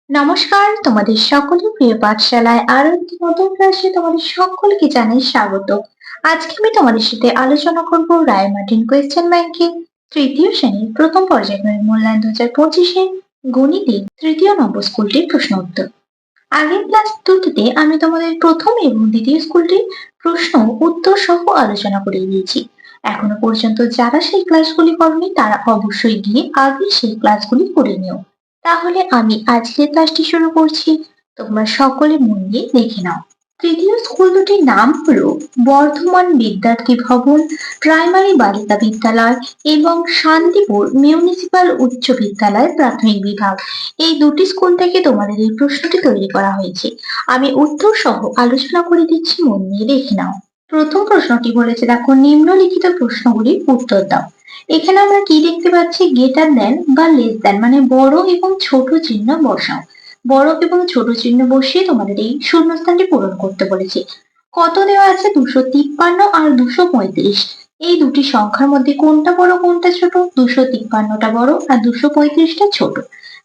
নমস্কার, তোমাদের সকলের প্রিয় পাঠশালায় আরো একটি নতুন ক্লাসে তোমাদের সকলকে জানাই স্বাগত। আজকে আমি তোমাদের সাথে আলোচনা করব রায় মার্টিন কোয়েশ্চেন ব্যাংকের তৃতীয় শ্রেণীর প্রথম পর্যায়ের মূল্যায়ন 2025-এর গণিতে তৃতীয় নম্বর স্কুলটির প্রশ্ন উত্তর। আগের ক্লাস দুটিতে আমি তোমাদের প্রথম এবং দ্বিতীয় স্কুলটির প্রশ্ন উত্তর সহ আলোচনা করে দিয়েছি। এখনো পর্যন্ত যারা সেই ক্লাসগুলি করনি তারা অবশ্যই গিয়ে আগে সেই ক্লাসগুলি করে নিও। তাহলে আমি আজকের ক্লাসটি শুরু করছি, তোমরা সকলে মন দিয়ে দেখে নাও। তৃতীয় স্কুল দুটির নাম হলো বর্ধমান বিদ্যার্থী ভবন প্রাইমারি বালিকা বিদ্যালয় এবং শান্তিপুর মিউনিসিপাল উচ্চ বিদ্যালয় প্রাথমিক বিভাগ। এই দুটি স্কুল থেকে তোমাদের এই প্রশ্নটি তৈরি করা হয়েছে। আমি উত্তর সহ আলোচনা করে দিচ্ছি, মন দিয়ে দেখে নাও। প্রথম প্রশ্নটি বলেছে, দেখো নিম্নলিখিত প্রশ্নগুলির উত্তর দাও। এখানে আমরা কি দেখতে পাচ্ছি, গ্রেটার দেন বা লেস দেন মানে বড় এবং ছোট চিহ্ন বসাও। বড় এবং ছোট চিহ্ন বসিয়ে তোমাদের এই শূন্যস্থানটি পূরণ করতে বলেছে। কত দেওয়া আছে, 253 আর 235। এই দুটি সংখ্যার মধ্যে কোনটা বড় কোনটা ছোট? 253টা বড় আর 235টা ছোট।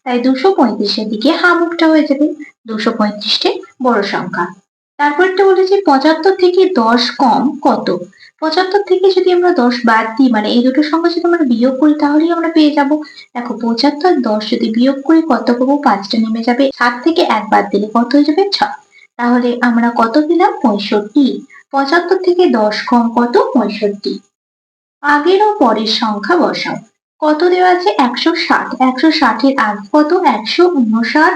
তাই 235-এর দিকে হামুখটা হয়ে যাবে, 235টে বড় সংখ্যা। তারপরটা বলেছে 75 থেকে 10 কম কত? 75 থেকে যদি আমরা 10 বাদ দিই মানে এই দুটো সংখ্যা যদি আমরা বিয়োগ করি তাহলেই আমরা পেয়ে যাব। দেখো 75 আর 10 যদি বিয়োগ করি কত পাবো? 5টা নেমে যাবে। 7 থেকে 1 বাদ দিলে কত হয়ে যাবে? 6। তাহলে আমরা কত পেলাম? 65। 75 থেকে 10 কম কত? 65। আগের ও পরের সংখ্যা বসাও। কত দেওয়া আছে? 160। 160-এর আগে কত? 159।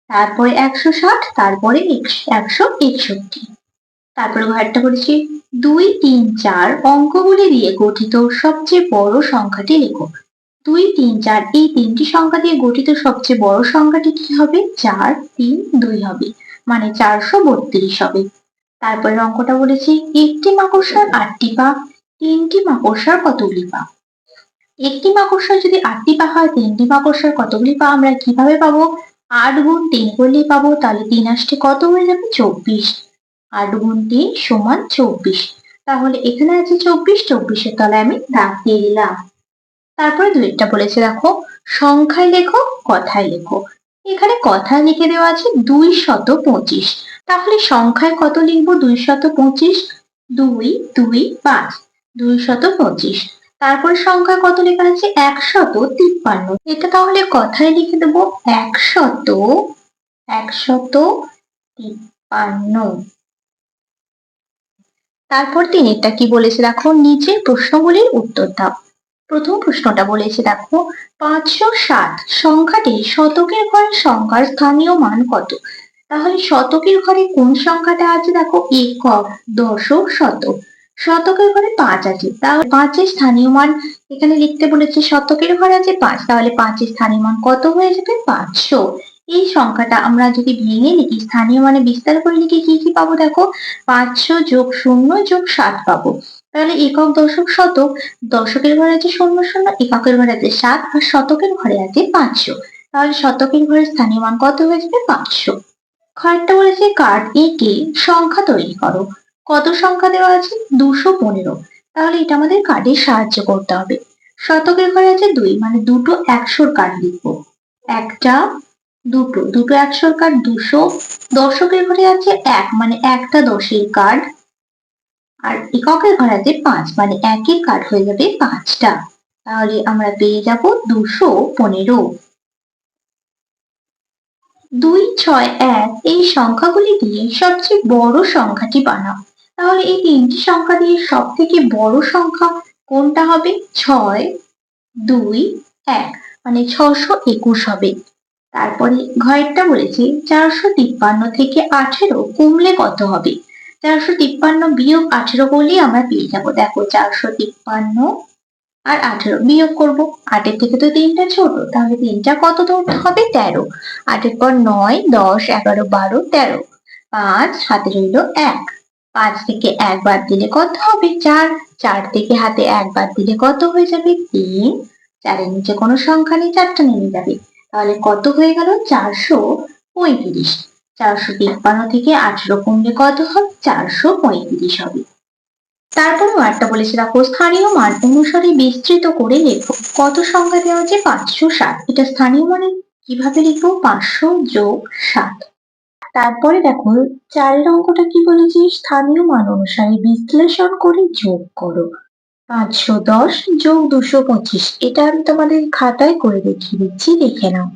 তারপরে 160, তারপরে 161। তারপরে ঘরটা বলেছি 2, 3, 4 অঙ্কগুলি দিয়ে গঠিত সবচেয়ে বড় সংখ্যাটি লেখো। 2, 3, 4 এই তিনটি সংখ্যা দিয়ে গঠিত সবচেয়ে বড় সংখ্যাটি কি হবে? 4, 3, 2 হবে, মানে 432 হবে। তারপরে অঙ্কটা বলেছি একটি মাকড়সার 8টি পা, তিনটি মাকড়সার কতগুলি পা? একটি মাকড়সার যদি 8টি পা হয়, তিনটি মাকড়সার কতগুলি পা আমরা কিভাবে পাবো? 8 গুণ 3 করলেই পাবো। তাহলে 3 আসতে কত হয়ে যাবে? 24। 8 গুণ 3 সমান 24। তাহলে এখানে আছে 24, 24-এর তলায় আমি দাগ দিয়ে দিলাম। তারপরে দুইটা বলেছে, দেখো সংখ্যায় লেখো কথায় লেখো। এখানে কথায় লিখে দেওয়া আছে 225। তাহলে সংখ্যায় কত লিখবো? 225। 2, 2, 5, 225। তারপরে সংখ্যা কত লেখা আছে? 153। এটা তাহলে কথায় লিখে দেবো 153। তারপর তিনেরটা কি বলেছে, দেখো নিচের প্রশ্নগুলির উত্তর দাও। প্রথম প্রশ্নটা বলেছে, দেখো 560 সংখ্যাটি শতকের ঘরের সংখ্যার স্থানীয় মান কত? তাহলে শতকের ঘরে কোন সংখ্যাটা আছে? দেখো একক, দশক, শতক। শতকের ঘরে 5 আছে, তাহলে 5-এর স্থানীয় মান এখানে লিখতে বলেছে। শতকের ঘরে আছে 5, তাহলে 5-এর স্থানীয় মান কত হয়ে যাবে? 500। এই সংখ্যাটা আমরা যদি ভেঙে লিখি, স্থানীয় মানে বিস্তার করে লিখি, কি কি পাবো? দেখো 500 যোগ 0 যোগ 7 পাবো। তাহলে একক, দশক, শতক। দশকের ঘরে আছে 00, এককের ঘরে আছে 7 আর শতকের ঘরে আছে 500। তাহলে শতকের ঘরে স্থানীয় মান কত হয়ে যাবে? 500। ঘরটা বলেছে কার্ড এঁকে সংখ্যা তৈরি করো। কত সংখ্যা দেওয়া আছে? 215। তাহলে এটা আমাদের কার্ডের সাহায্য করতে হবে। শতকের ঘরে আছে 2, মানে দুটো 100-র কার্ড লিখবো। একটা, দুটো, দুটো 100-র কার্ড 200। দশকের ঘরে আছে 1, মানে একটা 10-এর কার্ড। আর এককের ঘরে আছে 5, মানে একের কার্ড হয়ে যাবে 5টা। তাহলে আমরা পেয়ে যাব 215। 2, 6, 1 এই সংখ্যাগুলি দিয়ে সবচেয়ে বড় সংখ্যাটি বানাও। তাহলে এই তিনটি সংখ্যা দিয়ে সব থেকে বড় সংখ্যা কোনটা হবে? 6, 2, 1, মানে 621 হবে। তারপরে ঘরেরটা বলেছি 453 থেকে 18 কমলে কত হবে? 453 বিয়োগ 18 করলেই আমরা পেয়ে যাবো। দেখো 453 আর 18 বিয়োগ করবো। 8-এর থেকে তো 3টা ছোট, তাহলে 3টা কত ধরতে হবে? 13। 8-এর পর 9, 10, 11, 12, 13। 5 হাতে রইল 1। 5 থেকে 1 বাদ দিলে কত হবে? 4। 4 থেকে হাতে 1 বাদ দিলে কত হয়ে যাবে? 3। 4-এর নিচে কোনো সংখ্যা নেই, 4টা নেমে যাবে। তাহলে কত হয়ে গেল? 435। 453 থেকে 18 কমলে কত হবে? 435 হবে। তারপরে আরেকটা বলেছে, দেখো স্থানীয় মান অনুসারে বিস্তৃত করে লেখো। কত সংখ্যা দেওয়া আছে? 560। এটা স্থানীয় মানে কিভাবে লিখবো? 500 যোগ 7। তারপরে দেখো 4 অঙ্কটা কি বলেছি? স্থানীয় মান অনুসারে বিশ্লেষণ করে যোগ করো। 510 যোগ 225। এটা আমি তোমাদের খাতায় করে দেখিয়ে দিচ্ছি, দেখে নাও।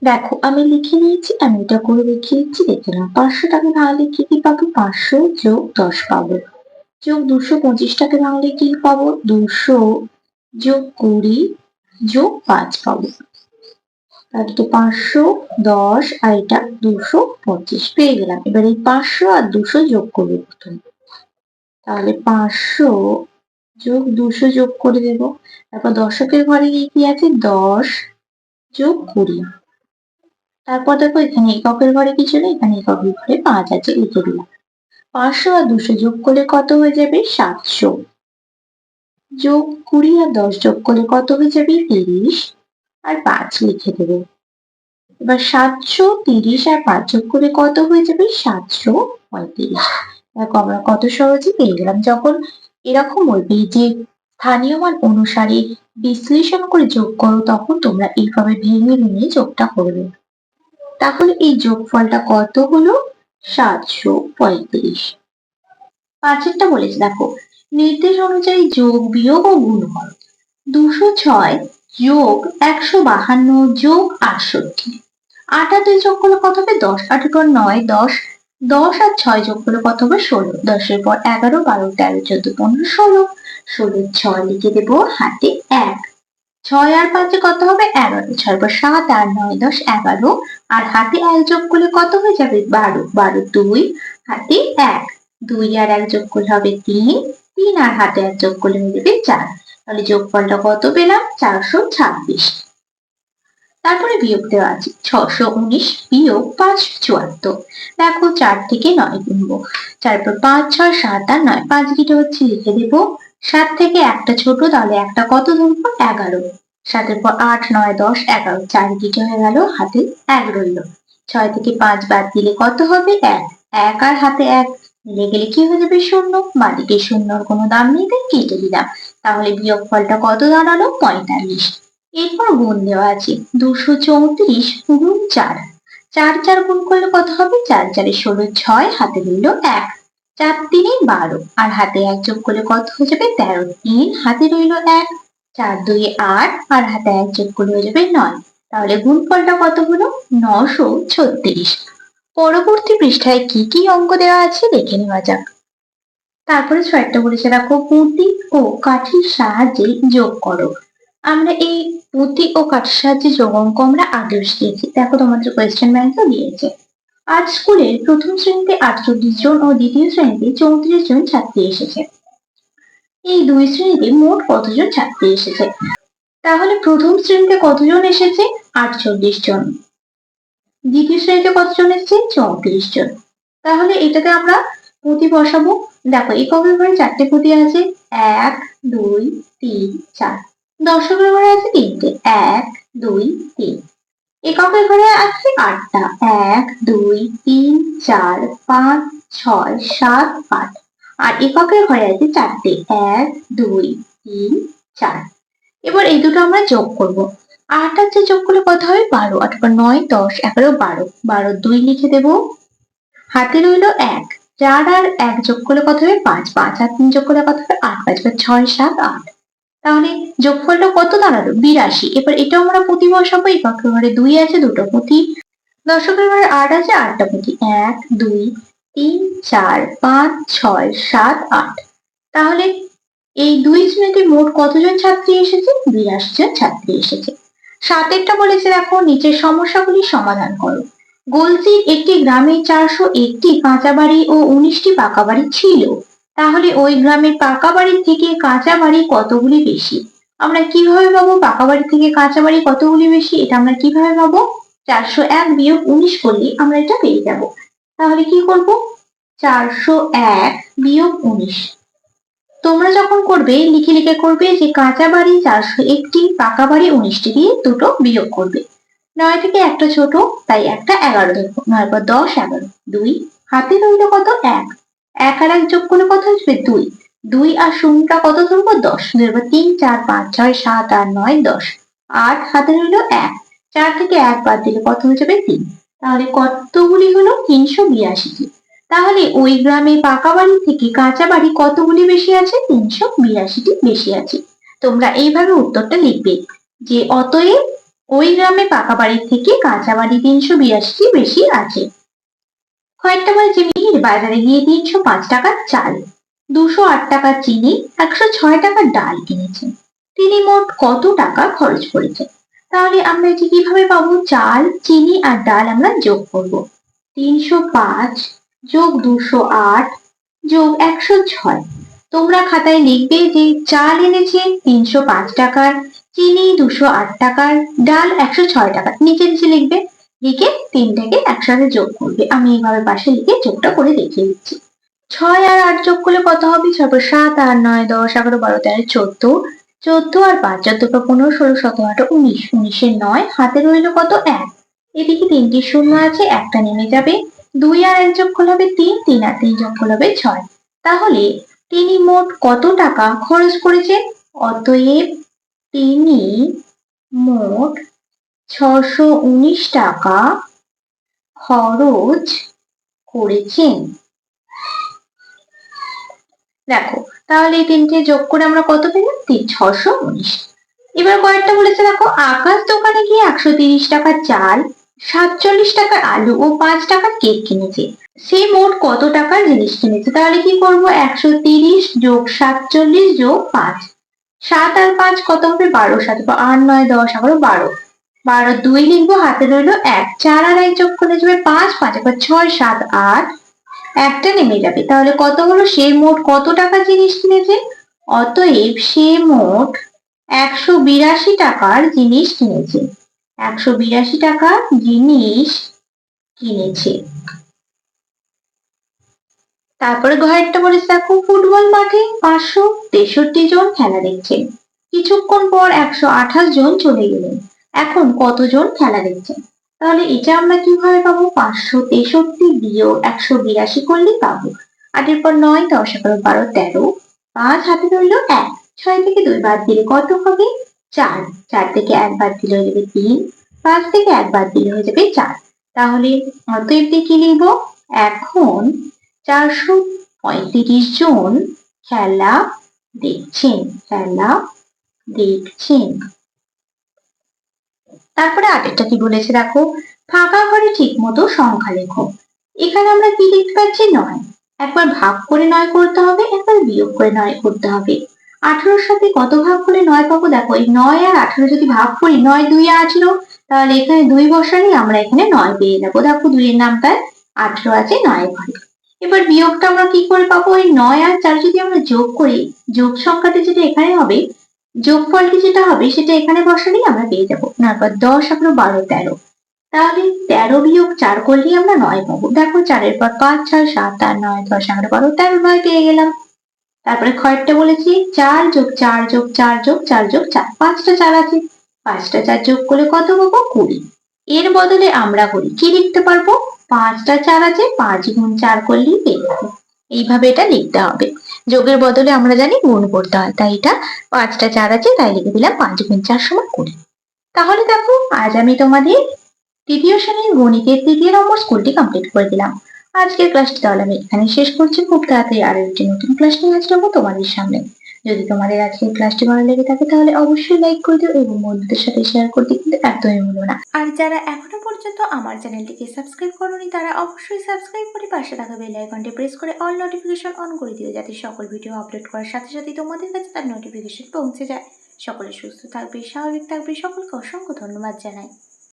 দেখো আমি লিখে নিয়েছি, আমি এটা করে দেখিয়ে দিচ্ছি, দেখে নাও। 500টাকে ভাঙলে কি কি পাবো? 500 যোগ 10 পাবো, যোগ 225টাকে ভাঙলে কি পাবো? 200 যোগ 20 যোগ 5 পাবো। তাহলে তো 510 আর এটা 225 পেয়ে গেলাম। এবার এই 500 আর 200 যোগ করবো প্রথমে। তাহলে 500 যোগ 200 যোগ করে দেব। তারপর দশকের ঘরে কি আছে? 10 যোগ 20। তারপর দেখো এখানে এককের ঘরে কিছু নেই, এখানে এককের ঘরে 5 আছে, লিখে দিলাম। 500 আর 200 যোগ করলে কত হয়ে যাবে? 700। যোগ 20 আর 10 যোগ করলে কত হয়ে যাবে? 30 আর 5 লিখে দেবো। এবার 730 আর 5 যোগ করে কত হয়ে যাবে? 735। দেখো আমরা কত সহজে পেয়ে গেলাম। যখন এরকম বলবে যে স্থানীয় মান অনুসারে বিশ্লেষণ করে যোগ করো, তখন তোমরা এইভাবে ভেঙে ভেঙে যোগটা করবে। তাহলে এই যোগফলটা কত হলো? 735। পাঁচেরটা বলেছে দেখো, নির্দেশ অনুযায়ী যোগ বিয়োগ ও গুণ করো। 206 যোগ 152 যোগ 68। 8 আর 2 যোগ করলে কত হবে? 10। 8 পর 9, 10। 10 আর 6 যোগ করলে কত হবে? 16। 10 এর পর 11, 12, 13, 14, 15, 16। 16 6 লিখে দেবো হাতে 1। 6 আর 5 কত হবে? 11। 6 পর 7, 8, 9, 10, 11 আর হাতে 1 যোগ করলে কত হয়ে যাবে? 12। 12 2 হাতে 1। 2 আর 1 যোগ করলে হবে 3। 3 আর হাতে 1 যোগ করলে হয়ে যাবে 4। তাহলে যোগফলটা কত পেলাম? 426। তারপরে বিয়োগ দেওয়া আছে 619 বিয়োগ 574। দেখো 4 থেকে 9 গুনবো। 4 পর 5, 6, 7 আর 9। 5 গিটে হচ্ছে, লিখে দেবো। 7 থেকে একটা ছোট, তাহলে একটা কত ধরবো? 11। 7 এর পর 8, 9, 10, 11। 4 গিটে হয়ে গেল, হাতে 1 রইল। 6 থেকে 5 বাদ দিলে কত হবে? 1। 1 আর হাতে 1 মিলে গেলে কি হয়ে যাবে? 0। বাদিকে শূন্যর কোনো দাম নেই, তাই কেটে দিলাম। তাহলে বিয়োগ ফলটা কত দাঁড়ালো? 45। এরপর গুণ দেওয়া আছে 234 গুণ 4। 4 4 গুণ করলে কত হবে? 4 4 16, 6 হাতে রইল 1। 4 3 12 আর হাতে 1 যোগ করলে কত হয়ে যাবে? 13। 3 হাতে রইল 1। 4 2 8 আর হাতে 1 যোগ করলে হয়ে যাবে 9। তাহলে গুণফলটা কত হলো? 936। পরবর্তী পৃষ্ঠায় কি কি অঙ্ক দেওয়া আছে দেখে নেওয়া যাক। তারপরে 6টা বলেছে দেখো, পুঁতি ও কাঠির সাহায্যে যোগ করো। আমরা এই পুঁতি ও কাঠির সাহায্যে যোগ অঙ্ক আমরা আগেও শিখেছি। দেখো তোমাদের কোয়েশ্চেন ব্যাংকও দিয়েছে। আজ স্কুলের প্রথম শ্রেণীতে 48 জন ও দ্বিতীয় শ্রেণীতে 34 জন ছাত্রী এসেছে। এই দুই শ্রেণীতে মোট কতজন ছাত্রী এসেছে? তাহলে প্রথম শ্রেণীতে কতজন এসেছে? 48 জন। দ্বিতীয় শ্রেণীতে কতজন এসেছে? 34 জন। তাহলে এটাতে আমরা পুঁতি বসাবো। দেখো এককের ঘরে 4টে পুঁতি আছে, 1 2 3 4। দশকের ঘরে আছে 3টে, 1 2 3। এককের ঘরে আছে 8টা, 1 2 3 4 5 6 7 8। আর এককের ঘরে আছে 4টে, 1 2 3 4। এবার এই দুটো আমরা যোগ করব। 8 আর 4 যোগ করলে কত হবে? 12। 8 পর 9 10 11 12। 12 2 লিখে দেবো, হাতে রইল 1। 4 আর 1 যোগ করলে কত হবে? 5। 5 আর 3 যোগ করলে কত হবে? 8। 5 পর 6 7 8। তাহলে যোগফলটা কত দাঁড়ালো? 82। এবার এটাও আমরা পুঁতি বসাবো। এককের ঘরে 2 আছে, দুটো পুঁতি। দশকের ঘরে 8 আছে, 8টা পুঁতি। 1 2 3 4 5 6 7 8। তাহলে এই দুই শ্রেণীতে মোট কতজন ছাত্রী এসেছে? 82 জন ছাত্রী এসেছে। 7এরটা বলেছে দেখো, নিচের সমস্যাগুলি সমাধান করো। গলসির একটি গ্রামে 401টি কাঁচা বাড়ি ও 19টি পাকা বাড়ি ছিল। তাহলে ওই গ্রামের পাকা বাড়ির থেকে কাঁচা বাড়ি কতগুলি বেশি? আমরা কিভাবে পাবো পাকা বাড়ি থেকে কাঁচা বাড়ি কতগুলি বেশি? এটা আমরা কিভাবে পাবো? 401 বিয়োগ 19 করলে আমরা এটা পেয়ে যাব। তাহলে কি করব? 401 বিয়োগ 19। তোমরা যখন করবে লিখে লিখে করবে যে কাঁচা বাড়ি 401টি, পাকা বাড়ি 19টি দিয়ে দুটো বিয়োগ করবে। 9 থেকে একটা ছোট, তাই একটা 11 ধরবো। 9 পর 10 11। 2 হাতে রইল কত? 1। 1 আর 1 যোগ করলে কত আসবে? 2। 2 আর শূন্যটা কত ধরবো? 10। ধরবো 3 4 5 6 7 8 9 10। 8 হাতে রইল 1। 4 থেকে 1 বাদ দিলে কত হয়ে যাবে? 3। তাহলে কতগুলি হলো? 382টি। তাহলে ওই গ্রামে পাকা বাড়ি থেকে কাঁচা বাড়ি কতগুলি বেশি আছে? 382টি বেশি আছে। তোমরা এইভাবে উত্তরটা লিখবে যে অতএব ওই গ্রামে পাকা বাড়ির থেকে কাঁচা বাড়ি 382টি বেশি আছে। কয়েকটা বলেছে মিহির বাজারে গিয়ে 305 টাকার চাল, 208 টাকার চিনি, 106 টাকার ডাল কিনেছেন। তিনি মোট কত টাকা খরচ করেছেন? তাহলে আমরা এটি কিভাবে পাবো? চাল, চিনি আর ডাল আমরা যোগ করব। 305 যোগ 208 যোগ 106। তোমরা খাতায় লিখবে যে চাল এনেছে 305 টাকার, চিনি 208 টাকার, ডাল 106 টাকার। নিচে নিচে লিখবে, লিখে তিনটাকে একসাথে যোগ করবে। আমি এইভাবে পাশে লিখে যোগটা করে দেখিয়ে দিচ্ছি। 6 আর 8 যোগ করলে কত হবে? 6 × 7 8 9 10 11 12 13 14, 14 আর 5 14 × 15 16 17 18 19, 19 এর 9 হাতে রইল কত? 1। এদিকে 3টি শূন্য আছে, একটা নেমে যাবে। 2 আর 1 যোগ করলে হবে 3, 3 আর 3 যোগ করলে হবে 6। তাহলে তিনি মোট কত টাকা খরচ করেছেন? অতএব তিনি মোট 619 টাকা খরচ করেছেন। দেখো, তাহলে এই তিনটে যোগ করে আমরা কত পেলাম? 619। এবার কয়েকটা বলেছে দেখো, আকাশ দোকানে গিয়ে 130 টাকার চাল, 47 টাকার আলু ও 5 টাকার কেক কিনেছে। সে মোট কত টাকার জিনিস কিনেছে? তাহলে কি করবো? 130 যোগ 47 যোগ 5। 7 আর 5 কত হবে? 12, 7 8 9 10 11 12। 12 2 লিখবো, হাতে রইল 1। 4 আর 1 যোগ করলে যাবে 5, 5 একবার 6 7 8, একটা নেমে যাবে। তাহলে কত হলো? সে মোট কত টাকা জিনিস কিনেছে? অতএব সে মোট 182 টাকার জিনিস কিনেছে। 182 টাকার জিনিস কিনেছে। তারপরে ঘরেরটা বলেছে দেখো, ফুটবল মাঠে 563 জন খেলা দেখছেন। কিছুক্ষণ পর 128 জন চলে গেলেন। এখন কতজন খেলা দেখছেন? তাহলে এটা আমরা কিভাবে পাবো? 563 বিয়োগ 182 করলেই পাবো। 8 এর পর 9 10 11 12 13, 5 হাতে রইল 1। 6 থেকে 2 বাদ দিলে কত হবে? 4। 4 থেকে 1 বাদ দিলে হয়ে যাবে 3, 5 থেকে 1 বাদ দিলে হয়ে যাবে 4। তাহলে অতএব কি লিখবো? এখন 435 জন খেলা দেখছেন। তারপরে আগেরটা কি বলেছে দেখো, ফাঁকা ঘরে ঠিক মতো সংখ্যা লেখো। এখানে আমরা কি লিখতে পাচ্ছি? 9। একবার ভাগ করে 9 করতে হবে, একবার বিয়োগ করে 9 করতে হবে। 18 সাথে কত ভাগ করে 9 পাবো? দেখো, এই 9 আর 18 যদি ভাগ করি, 9 2 18, তাহলে এখানে 2 বসালে আমরা এখানে 9 পেয়ে যাবো। দেখো 2 এর নামটায় 18 আছে 9 ঘরে। এবার বিয়োগটা আমরা কি করে পাবো? এই 9 আর 4 যদি আমরা যোগ করি, যোগ সংখ্যাটি যেটা এখানে হবে, যোগফলটি যেটা হবে সেটা এখানে বসালেই আমরা পেয়ে যাবো। তারপর 10 11 12 13, তাহলে 13 বিয়োগ 4 করলেই আমরা 9 পাবো। দেখো 4 এর পর 5 6 7 8 9 10 11 12 13, 9 পেয়ে গেলাম। তারপরে ক্ষয়েরটা বলেছি 4 যোগ 4 যোগ 4 যোগ 4 যোগ 4, 5টা 4 আছে, 5টা 4 যোগ করলে কত পাবো? 20। এর বদলে আমরা করি কি লিখতে পারবো? 5টা 4 আছে, 5 গুণ 4 করলেই পেয়ে যাবো। এইভাবে এটা লিখতে হবে। যোগের বদলে আমরা জানি গুণ করতে হয়, তাই এটা 5টা 4 আছে, তাই লিখে দিলাম 5 গুণ 4 সমান 20। তাহলে দেখো, আজ আমি তোমাদের তৃতীয় শ্রেণীর গণিতের 3য় নম্বর স্কুলটি কমপ্লিট করে দিলাম। আজকের ক্লাসটি তাহলে আমি এখানে শেষ করছি। খুব তাড়াতাড়ি আরো একটি নতুন ক্লাস নিয়ে আসবো তোমাদের সামনে। যদি তোমাদের আজকের ক্লাসটি ভালো লেগে থাকে তাহলে অবশ্যই লাইক করে দিও এবং বন্ধুদের সাথে শেয়ার করতে কিন্তু একদমই ভুলো না। আর যারা এখনো পর্যন্ত আমার চ্যানেলটিকে সাবস্ক্রাইব করোনি তারা অবশ্যই সাবস্ক্রাইব করে পাশে থাকা বেল আইকনটি প্রেস করে অল নোটিফিকেশন অন করে দিও, যাতে সকল ভিডিও আপলোড করার সাথে সাথে তোমাদের কাছে তার নোটিফিকেশন পৌঁছে যায়। সকলে সুস্থ থাকবে, স্বাভাবিক থাকবে। সকলকে অসংখ্য ধন্যবাদ জানাই।